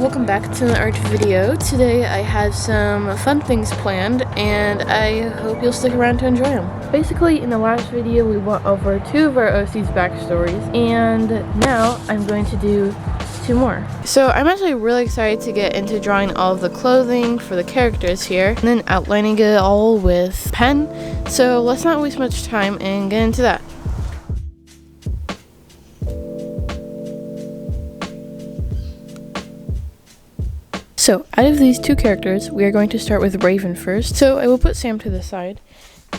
welcome back to an art video. Today I have some fun things planned and I hope you'll stick around to enjoy them. Basically, in the last video we went over 2 of our OC's backstories and now I'm going to do 2 more. So I'm actually really excited to get into drawing all of the clothing for the characters here and then outlining it all with pen. So let's not waste much time and get into that. So, out of these 2 characters, we are going to start with Raven first. So, I will put Sam to the side.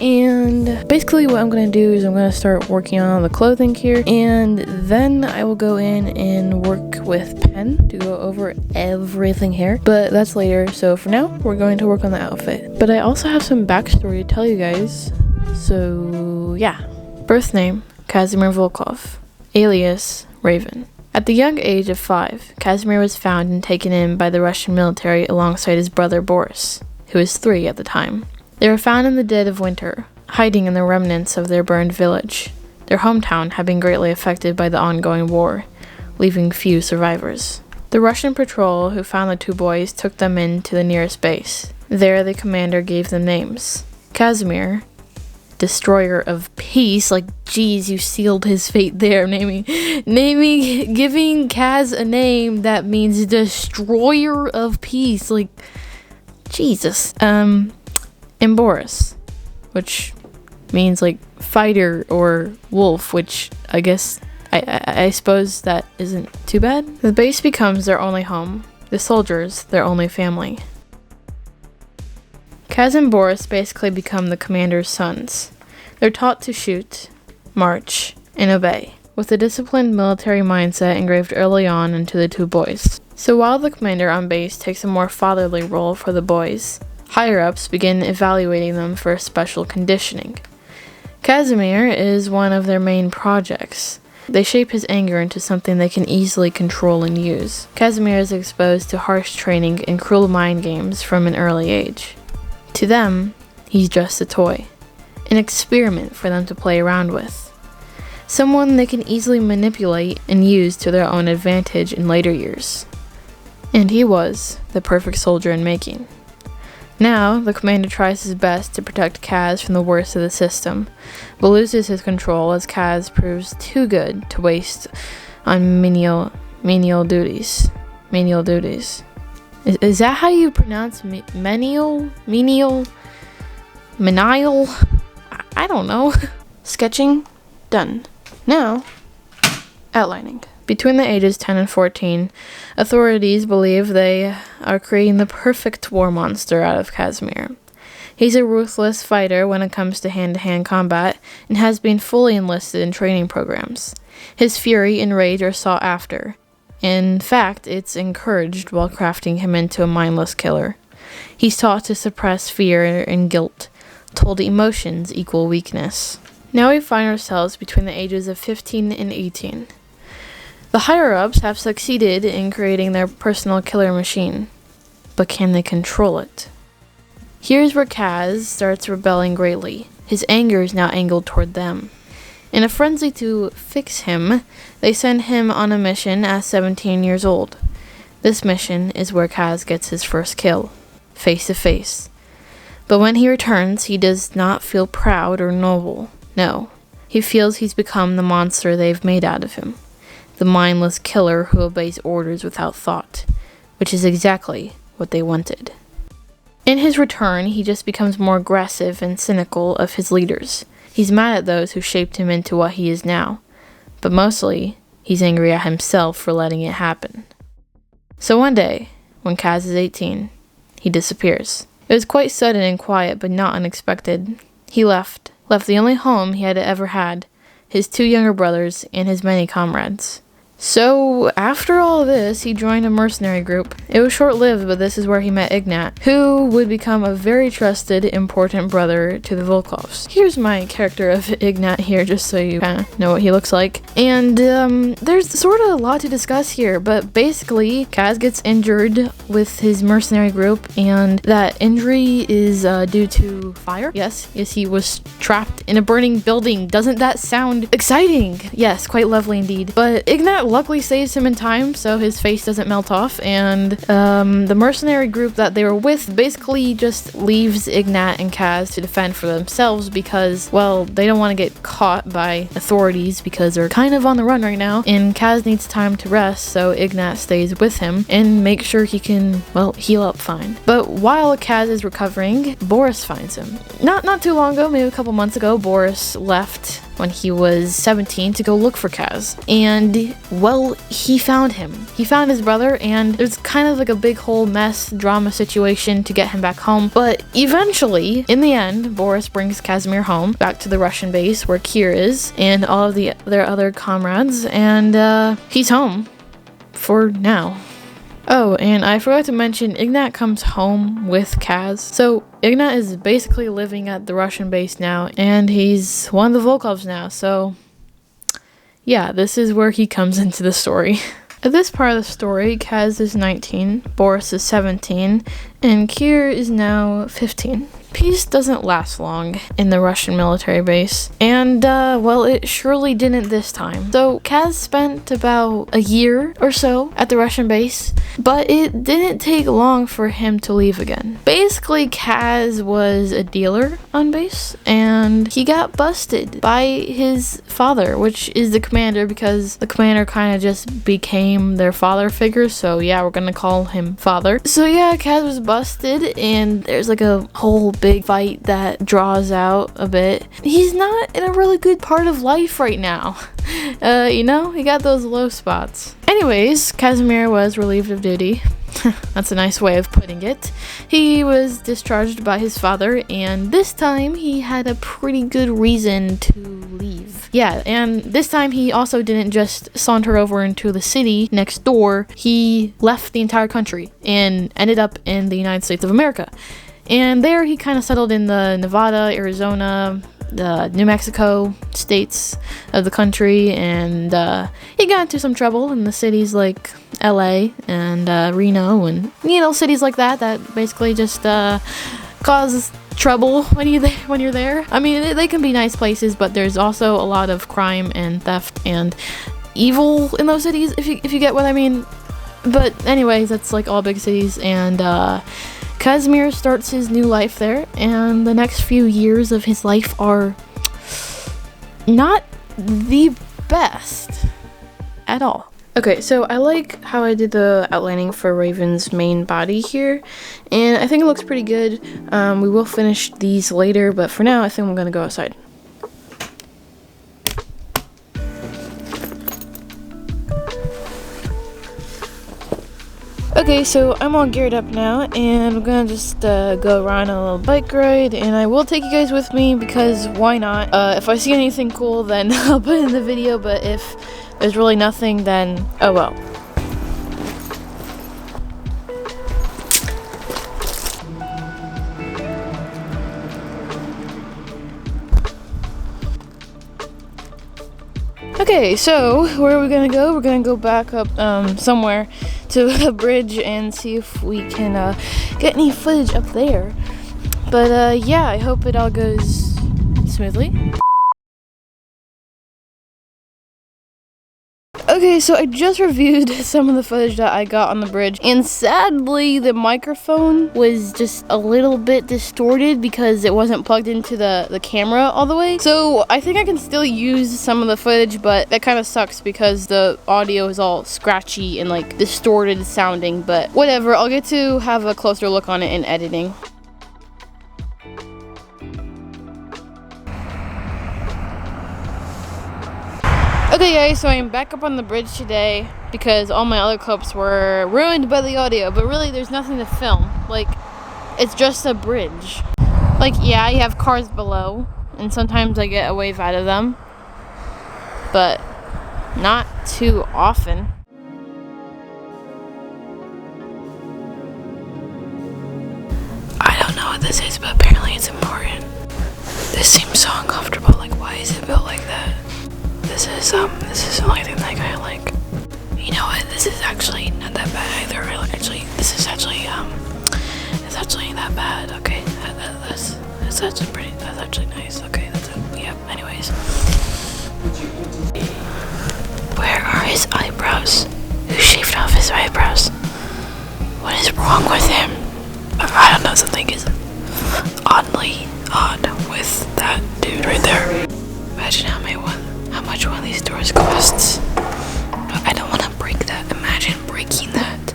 And basically what I'm going to do is I'm going to start working on the clothing here. And then I will go in and work with pen to go over everything here. But that's later. So, for now, we're going to work on the outfit. But I also have some backstory to tell you guys. So, yeah. Birth name, Kazimir Volkov. Alias, Raven. At the young age of 5, Kazimir was found and taken in by the Russian military alongside his brother Boris, who was 3 at the time. They were found in the dead of winter, hiding in the remnants of their burned village. Their hometown had been greatly affected by the ongoing war, leaving few survivors. The Russian patrol who found the 2 boys took them in to the nearest base. There the commander gave them names. Kazimir, Destroyer of Peace, like geez, you sealed his fate there, giving Kaz a name that means Destroyer of Peace, like Jesus. And Boris, which means like fighter or wolf, which I guess I suppose that isn't too bad. The base becomes their only home, the soldiers their only family. Kaz and Boris basically become the commander's sons. They're taught to shoot, march, and obey, with a disciplined military mindset engraved early on into the 2 boys. So while the commander on base takes a more fatherly role for the boys, higher-ups begin evaluating them for special conditioning. Kazimir is one of their main projects. They shape his anger into something they can easily control and use. Kazimir is exposed to harsh training and cruel mind games from an early age. To them, he's just a toy, an experiment for them to play around with, someone they can easily manipulate and use to their own advantage in later years. And he was the perfect soldier in making. Now, the commander tries his best to protect Kaz from the worst of the system, but loses his control as Kaz proves too good to waste on menial duties. Menial duties. Is that how you pronounce menial? I don't know. Sketching, done. Now, outlining. Between the ages 10 and 14, authorities believe they are creating the perfect war monster out of Kazimir. He's a ruthless fighter when it comes to hand-to-hand combat and has been fully enlisted in training programs. His fury and rage are sought after. In fact, it's encouraged while crafting him into a mindless killer. He's taught to suppress fear and guilt, told emotions equal weakness. Now we find ourselves between the ages of 15 and 18. The higher-ups have succeeded in creating their personal killer machine, but can they control it? Here's where Kaz starts rebelling greatly. His anger is now angled toward them. In a frenzy to fix him, they send him on a mission at 17 years old. This mission is where Kaz gets his first kill, face to face. But when he returns, he does not feel proud or noble. No, he feels he's become the monster they've made out of him. The mindless killer who obeys orders without thought, which is exactly what they wanted. In his return, he just becomes more aggressive and cynical of his leaders. He's mad at those who shaped him into what he is now, but mostly, he's angry at himself for letting it happen. So one day, when Kaz is 18, he disappears. It was quite sudden and quiet, but not unexpected. He left the only home he had ever had, his 2 younger brothers, and his many comrades. So, after all of this, he joined a mercenary group. It was short-lived, but this is where he met Ignat, who would become a very trusted, important brother to the Volkovs. Here's my character of Ignat here, just so you kind of know what he looks like. And, there's sort of a lot to discuss here, but basically, Kaz gets injured with his mercenary group, and that injury is, due to fire. Yes, he was trapped in a burning building. Doesn't that sound exciting? Yes, quite lovely indeed. But Ignat Ignat luckily saves him in time so his face doesn't melt off, and the mercenary group that they were with basically just leaves Ignat and Kaz to defend for themselves because, well, they don't want to get caught by authorities because they're kind of on the run right now, and Kaz needs time to rest, so Ignat stays with him and makes sure he can, well, heal up fine. But while Kaz is recovering, Boris finds him. Not too long ago, maybe a couple months ago, Boris left when he was 17 to go look for Kaz. And, well, he found him. He found his brother, and there's kind of like a big whole mess, drama situation to get him back home. But eventually, in the end, Boris brings Casimir home, back to the Russian base where Kier is, and all of their other comrades, and he's home. For now. Oh, and I forgot to mention, Ignat comes home with Kaz. So, Ignat is basically living at the Russian base now, and he's one of the Volkovs now, so yeah, this is where he comes into the story. At this part of the story, Kaz is 19, Boris is 17, and Kier is now 15. Peace doesn't last long in the Russian military base, and well, it surely didn't this time. So Kaz spent about a year or so at the Russian base, but it didn't take long for him to leave again. Basically, Kaz was a dealer on base, and he got busted by his father, which is the commander, because the commander kind of just became their father figure, so yeah, we're gonna call him father. So yeah, Kaz was busted, and there's like a whole big fight that draws out a bit. He's not in a really good part of life right now. You know, he got those low spots. Anyways, Casimir was relieved of duty. That's a nice way of putting it. He was discharged by his father, and this time he had a pretty good reason to leave. Yeah, and this time he also didn't just saunter over into the city next door. He left the entire country and ended up in the United States of America. And there he kind of settled in the Nevada, Arizona, the New Mexico states of the country, and he got into some trouble in the cities like LA and Reno, and you know, cities like that basically just cause trouble when you're there. I mean, they can be nice places, but there's also a lot of crime and theft and evil in those cities, if you get what I mean. But anyways, that's like all big cities, and Casimir starts his new life there, and the next few years of his life are not the best at all. Okay, so I like how I did the outlining for Raven's main body here, and I think it looks pretty good. We will finish these later, but for now I think I'm gonna go outside. Okay, so I'm all geared up now, and I'm gonna just go around on a little bike ride, and I will take you guys with me because why not? If I see anything cool, then I'll put it in the video, but if there's really nothing, then oh well. Okay, so where are we gonna go? We're gonna go back up somewhere to a bridge and see if we can get any footage up there. But yeah, I hope it all goes smoothly. Okay, so I just reviewed some of the footage that I got on the bridge, and sadly the microphone was just a little bit distorted because it wasn't plugged into the camera all the way. So I think I can still use some of the footage, but that kind of sucks because the audio is all scratchy and like distorted sounding, but whatever, I'll get to have a closer look on it in editing. Okay guys, so I'm back up on the bridge today because all my other clips were ruined by the audio, but really there's nothing to film. Like, it's just a bridge. Like, yeah, you have cars below, and sometimes I get a wave out of them, but not too often. I don't know what this is, but apparently it's important. This seems so uncomfortable. Like, why is it built like that? This is the only thing that I kind of like. You know what? This is actually not that bad either. This is actually it's actually not bad. Okay, that's actually nice. Okay, yeah. Anyways, where are his eyebrows? through his quests. But I don't want to break that. Imagine breaking that.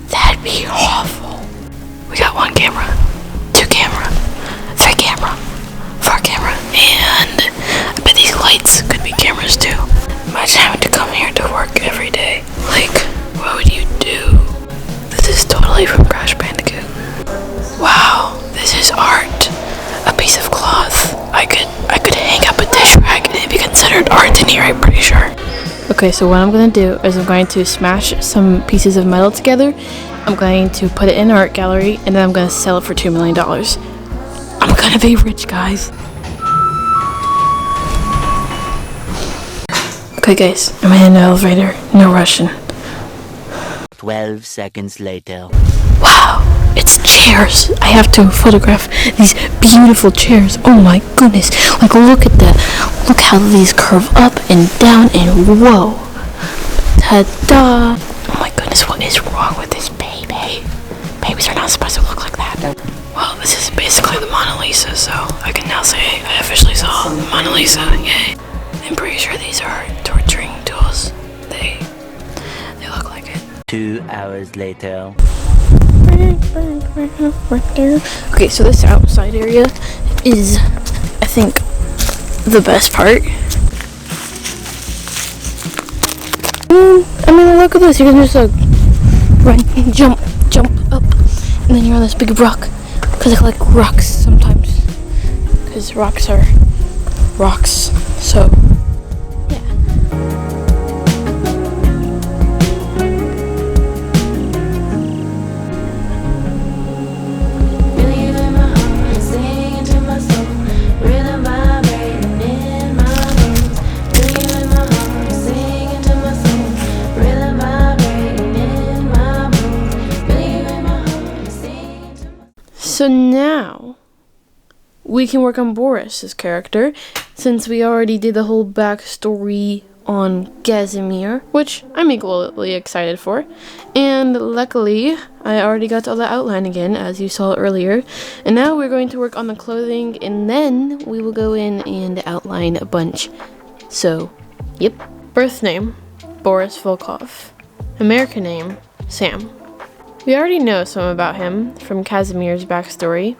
That'd be awful. We got 1 camera, 2 camera, 3 camera, 4 camera, and I bet these lights could be cameras too. Imagine having to come here to work every day. Like, what would you do? This is totally from Crash Bandicoot. Wow, this is art. A piece of cloth. I could hang up a dish rag and it'd be considered art in here, I'm pretty sure. Okay, so what I'm gonna do is I'm going to smash some pieces of metal together. I'm going to put it in an art gallery and then I'm gonna sell it for $2 million. I'm gonna be rich, guys. Okay guys, I'm in an elevator, no rushing. 12 seconds later. Wow, it's chairs. I have to photograph these beautiful chairs. Oh my goodness, like look at that. Look how these curve up and down and whoa. Ta-da. Oh my goodness, what is wrong with this baby? Babies are not supposed to look like that. Well, this is basically the Mona Lisa, so I can now say I officially saw the Mona Lisa, yay. I'm pretty sure these are torturing tools. They look like it. 2 hours later. Okay, so this outside area is, I think, the best part. I mean, look at this. You can just like run, jump up, and then you're on this big rock. Cause I like rocks sometimes. Cause rocks are rocks. So. So now, we can work on Boris's character, since we already did the whole backstory on Casimir, which I'm equally excited for. And luckily, I already got all the outline again, as you saw earlier. And now we're going to work on the clothing, and then we will go in and outline a bunch. So, yep. Birth name, Boris Volkov. American name, Sam. We already know some about him from Casimir's backstory.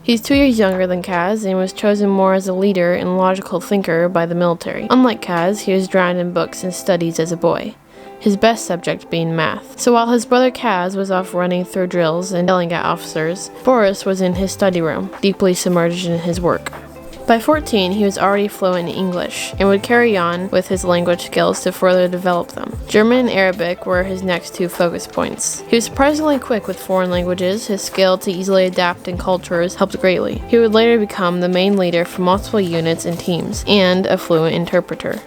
He's 2 years younger than Kaz and was chosen more as a leader and logical thinker by the military. Unlike Kaz, he was drowned in books and studies as a boy, his best subject being math. So while his brother Kaz was off running through drills and yelling at officers, Boris was in his study room, deeply submerged in his work. By 14, he was already fluent in English and would carry on with his language skills to further develop them. German and Arabic were his next 2 focus points. He was surprisingly quick with foreign languages. His skill to easily adapt in cultures helped greatly. He would later become the main leader for multiple units and teams, and a fluent interpreter.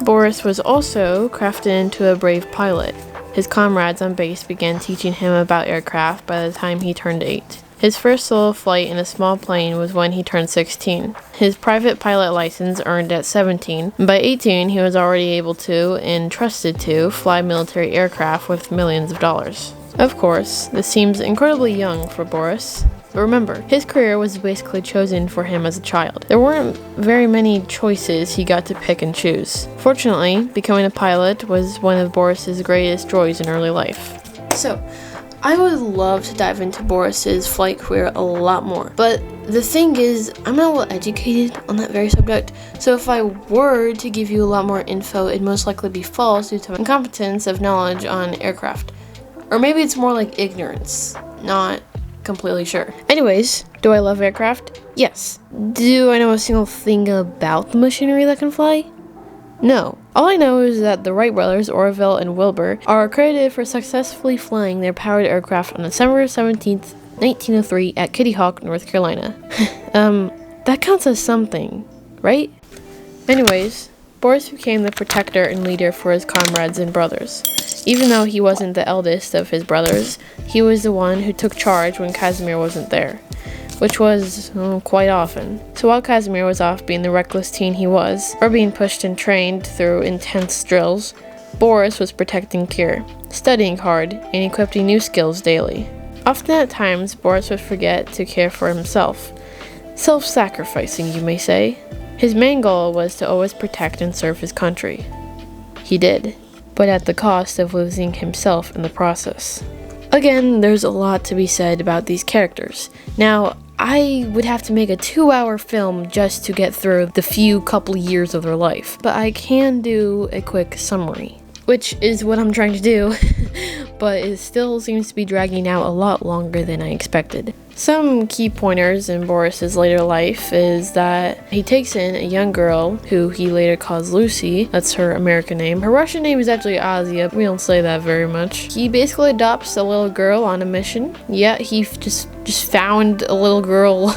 Boris was also crafted into a brave pilot. His comrades on base began teaching him about aircraft by the time he turned 8. His first solo flight in a small plane was when he turned 16. His private pilot license earned at 17, and by 18 he was already able to, and trusted to, fly military aircraft with millions of dollars. Of course, this seems incredibly young for Boris. But remember, his career was basically chosen for him as a child. There weren't very many choices he got to pick and choose. Fortunately, becoming a pilot was one of Boris's greatest joys in early life. So, I would love to dive into Boris's flight career a lot more, but the thing is, I'm not well educated on that very subject, so if I were to give you a lot more info, it'd most likely be false due to my incompetence of knowledge on aircraft. Or maybe it's more like ignorance, not completely sure. Anyways, do I love aircraft? Yes. Do I know a single thing about the machinery that can fly? No. All I know is that the Wright brothers, Orville and Wilbur, are credited for successfully flying their powered aircraft on December 17th, 1903 at Kitty Hawk, North Carolina. That counts as something, right? Anyways, Boris became the protector and leader for his comrades and brothers. Even though he wasn't the eldest of his brothers, he was the one who took charge when Casimir wasn't there, which was quite often. So while Casimir was off being the reckless teen he was, or being pushed and trained through intense drills, Boris was protecting Kir, studying hard, and equipping new skills daily. Often at times, Boris would forget to care for himself. Self-sacrificing, you may say. His main goal was to always protect and serve his country. He did, but at the cost of losing himself in the process. Again, there's a lot to be said about these characters. Now, I would have to make a 2-hour film just to get through the couple years of their life, but I can do a quick summary, which is what I'm trying to do, but it still seems to be dragging out a lot longer than I expected. Some key pointers in Boris's later life is that he takes in a young girl who he later calls Lucy. That's her American name. Her Russian name is actually Azia. We don't say that very much. He basically adopts a little girl on a mission. Yeah, he just found a little girl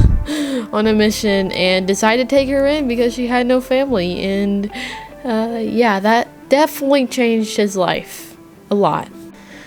on a mission and decided to take her in because she had no family. And yeah, that definitely changed his life a lot.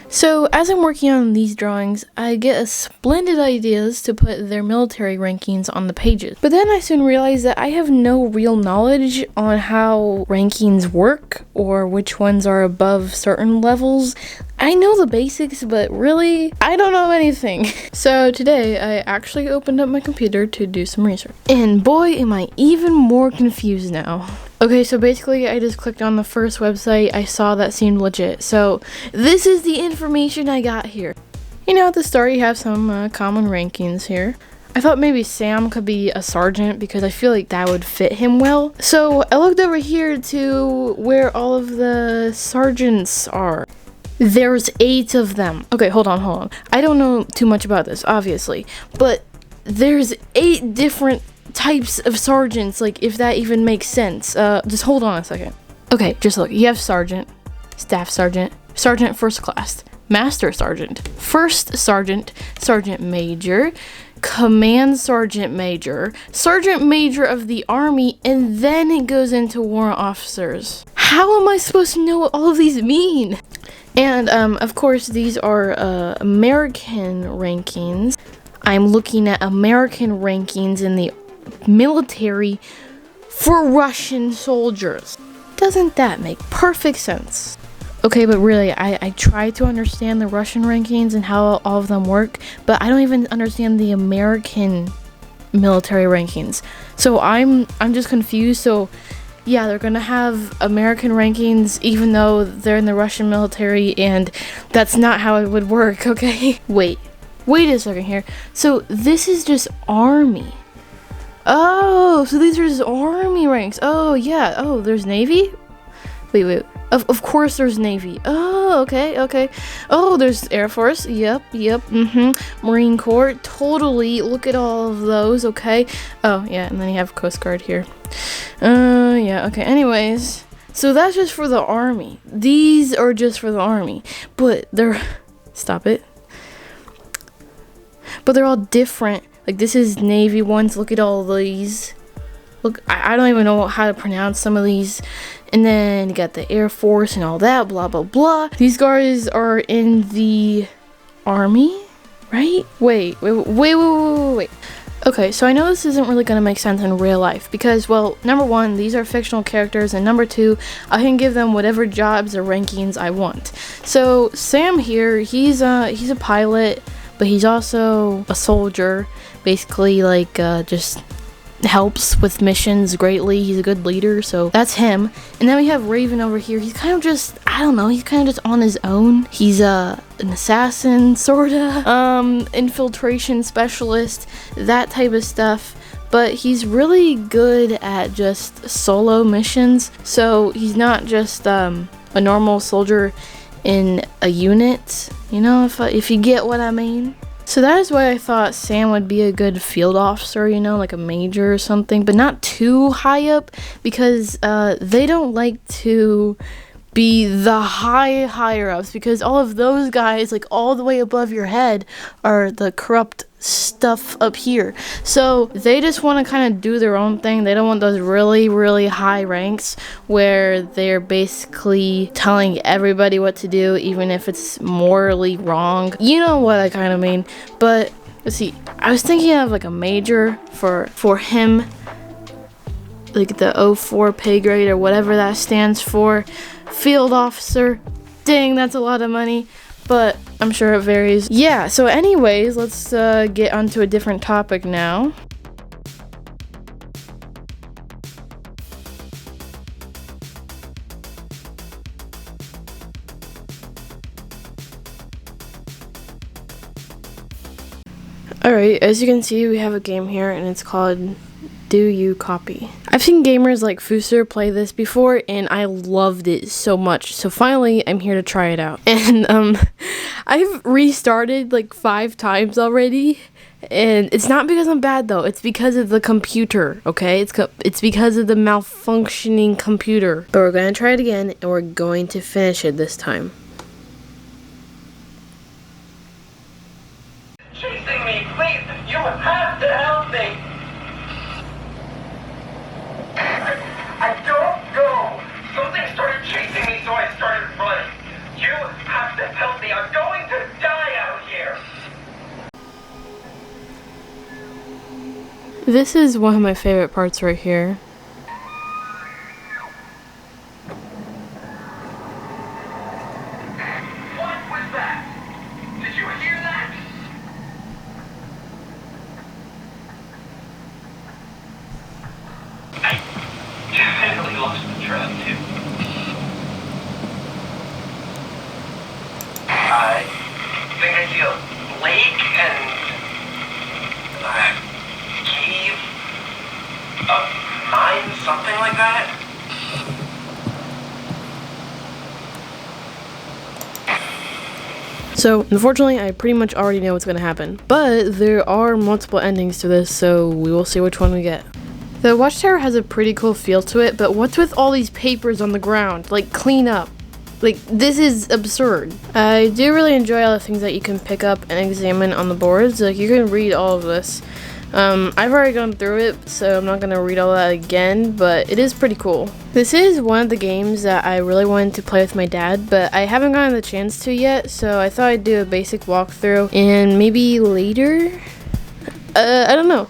So as I'm working on these drawings, I get a splendid ideas to put their military rankings on the pages. But then I soon realize that I have no real knowledge on how rankings work or which ones are above certain levels. I know the basics, but really, I don't know anything. So today, I actually opened up my computer to do some research. And boy, am I even more confused now. Okay, so basically, I just clicked on the first website I saw that seemed legit. So this is the information I got here. You know, at the start, you have some common rankings here. I thought maybe Sam could be a sergeant because I feel like that would fit him well. So I looked over here to where all of the sergeants are. There's 8 of them. Okay, hold on. I don't know too much about this, obviously, but there's 8 different types of sergeants, like if that even makes sense. Just hold on a second. Okay, just look. You have sergeant, staff sergeant, sergeant first class, master sergeant, first sergeant, sergeant major, command sergeant major, sergeant major of the army, and then it goes into warrant officers. How am I supposed to know what all of these mean? And of course, these are American rankings. I'm looking at American rankings in the military for Russian soldiers. Doesn't that make perfect sense? Okay, but really, I try to understand the Russian rankings and how all of them work, but I don't even understand the American military rankings. So I'm just confused. So yeah, they're gonna have American rankings even though they're in the Russian military, and that's not how it would work, okay? Wait a second here. So this is just army. Oh, so these are just army ranks. Oh yeah. Oh, there's Navy? Wait. Of course there's Navy. Oh, okay. Oh, there's Air Force. Yep. Marine Corps. Totally. Look at all of those, okay? Oh, yeah, and then you have Coast Guard here. Yeah, okay. Anyways, so that's just for the army. These are just for the army. But they're... Stop it. But they're all different. Like, this is Navy ones. Look at all these. Look, I don't even know how to pronounce some of these. And then you got the Air Force and all that, blah, blah, blah. These guys are in the army, right? Wait. Okay, so I know this isn't really going to make sense in real life because, well, number one, these are fictional characters, and number two, I can give them whatever jobs or rankings I want. So Sam here, he's a pilot, but he's also a soldier, basically like just helps with missions greatly. He's a good leader, so that's him. And then we have Raven over here. He's kind of just, I don't know, he's kind of just on his own. He's an assassin, sorta, infiltration specialist, that type of stuff. But he's really good at just solo missions, so he's not just a normal soldier in a unit, you know, if you get what I mean. So that is why I thought Sam would be a good field officer, you know, like a major or something, but not too high up, because they don't like to be the higher ups, because all of those guys, like all the way above your head, are the corrupt stuff up here. So they just want to kind of do their own thing. They don't want those really high ranks where they're basically telling everybody what to do, even if it's morally wrong. You know what I kind of mean. But let's see, I was thinking of like a major for him, like the 04 pay grade or whatever that stands for. Field officer, dang, that's a lot of money, but I'm sure it varies. Yeah, so anyways, let's get onto a different topic now. Alright, as you can see, we have a game here, and it's called Do You Copy? I've seen gamers like Fuser play this before, and I loved it so much. So finally, I'm here to try it out. And I've restarted like 5 times already, and it's not because I'm bad though. It's because of the computer. Okay, it's because of the malfunctioning computer. But we're gonna try it again, and we're going to finish it this time. Chasing me, please! You have to help me! I don't know! Something started chasing me, so I started running. You have to help me. I'm going to die out here! This is one of my favorite parts right here. What was that? Did you hear that? I definitely lost the track, too. I think I see a lake and a cave, a mine, something like that. So, unfortunately, I pretty much already know what's going to happen. But there are multiple endings to this, so we will see which one we get. The watchtower has a pretty cool feel to it, but what's with all these papers on the ground? Like, clean up. Like, this is absurd. I do really enjoy all the things that you can pick up and examine on the boards. Like, you can read all of this. I've already gone through it, so I'm not going to read all that again, but it is pretty cool. This is one of the games that I really wanted to play with my dad, but I haven't gotten the chance to yet, so I thought I'd do a basic walkthrough, and maybe later? I don't know.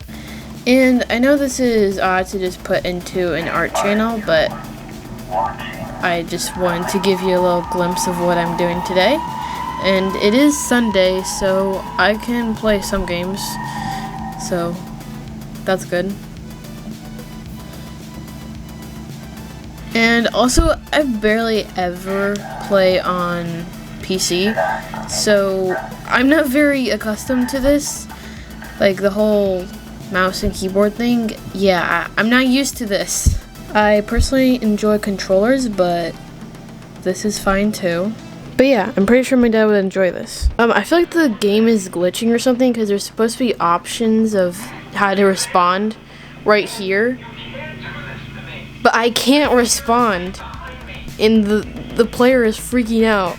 And I know this is odd to just put into an art channel, but I just wanted to give you a little glimpse of what I'm doing today. And it is Sunday, so I can play some games. So, that's good. And also, I barely ever play on PC, so I'm not very accustomed to this. Like, the whole mouse and keyboard thing, yeah, I'm not used to this. I personally enjoy controllers, but this is fine too. But yeah, I'm pretty sure my dad would enjoy this. I feel like the game is glitching or something because there's supposed to be options of how to respond right here. But I can't respond. And the player is freaking out.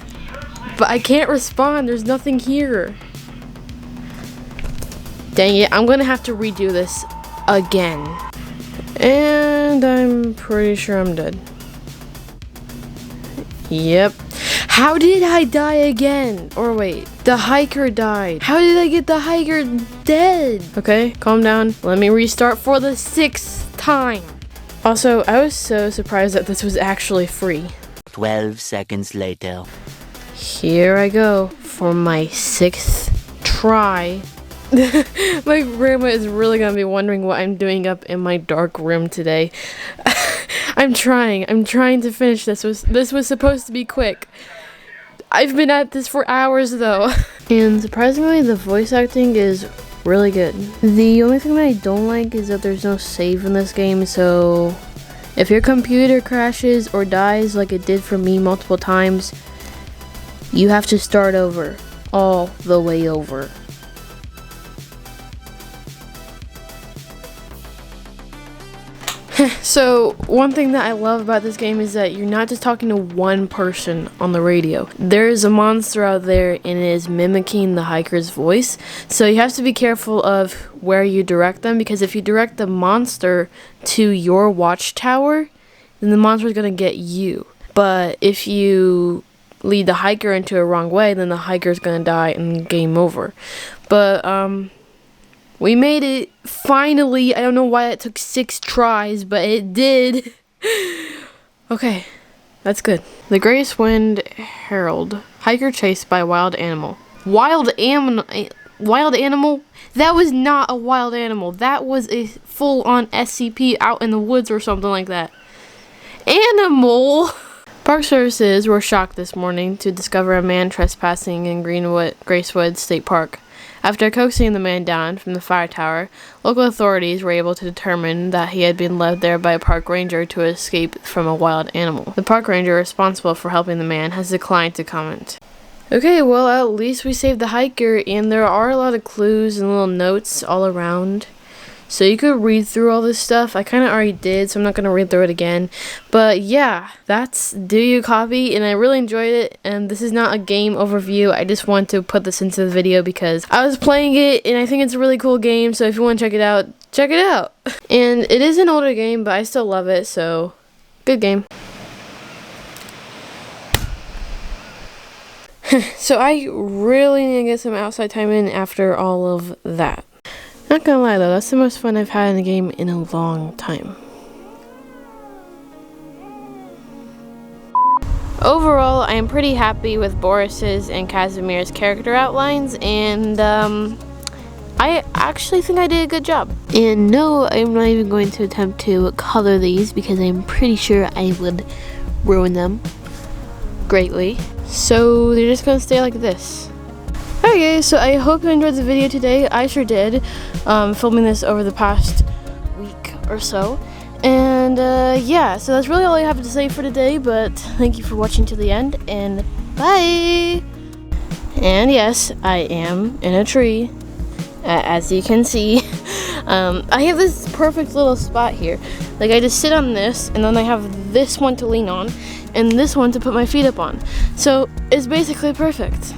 But I can't respond, there's nothing here. Dang it, I'm gonna have to redo this again. And I'm pretty sure I'm dead. Yep. How did I die again? Or wait, the hiker died. How did I get the hiker dead? Okay, calm down. Let me restart for the 6th time. Also, I was so surprised that this was actually free. 12 seconds later. Here I go for my 6th try. My grandma is really gonna be wondering what I'm doing up in my dark room today. I'm trying to finish this. This was supposed to be quick. I've been at this for hours though. And surprisingly, the voice acting is really good. The only thing that I don't like is that there's no save in this game, so if your computer crashes or dies like it did for me multiple times, you have to start over, all the way over. So, one thing that I love about this game is that you're not just talking to one person on the radio. There is a monster out there and it is mimicking the hiker's voice. So you have to be careful of where you direct them, because if you direct the monster to your watchtower, then the monster is going to get you. But if you lead the hiker into a wrong way, then the hiker is going to die and game over. But, we made it, finally. I don't know why it took 6 tries, but it did. Okay, that's good. The Greatest Wind Herald. Hiker chased by wild animal. Wild animal? That was not a wild animal. That was a full-on SCP out in the woods or something like that. Animal! Park services were shocked this morning to discover a man trespassing in Gracewood State Park. After coaxing the man down from the fire tower, local authorities were able to determine that he had been led there by a park ranger to escape from a wild animal. The park ranger responsible for helping the man has declined to comment. Okay, well, at least we saved the hiker, and there are a lot of clues and little notes all around. So you could read through all this stuff. I kind of already did, so I'm not going to read through it again. But yeah, that's Do You Copy? And I really enjoyed it. And this is not a game overview. I just want to put this into the video because I was playing it and I think it's a really cool game. So if you want to check it out, check it out. And it is an older game, but I still love it. So good game. So I really need to get some outside time in after all of that. Not gonna lie though, that's the most fun I've had in a game in a long time. Overall, I am pretty happy with Boris's and Casimir's character outlines, and I actually think I did a good job. And no, I'm not even going to attempt to color these because I'm pretty sure I would ruin them greatly. So they're just gonna stay like this. Alright guys, so I hope you enjoyed the video today. I sure did. Filming this over the past week or so. And yeah, so that's really all I have to say for today, but thank you for watching to the end, and bye! And yes, I am in a tree, as you can see. I have this perfect little spot here. Like, I just sit on this, and then I have this one to lean on, and this one to put my feet up on. So, it's basically perfect.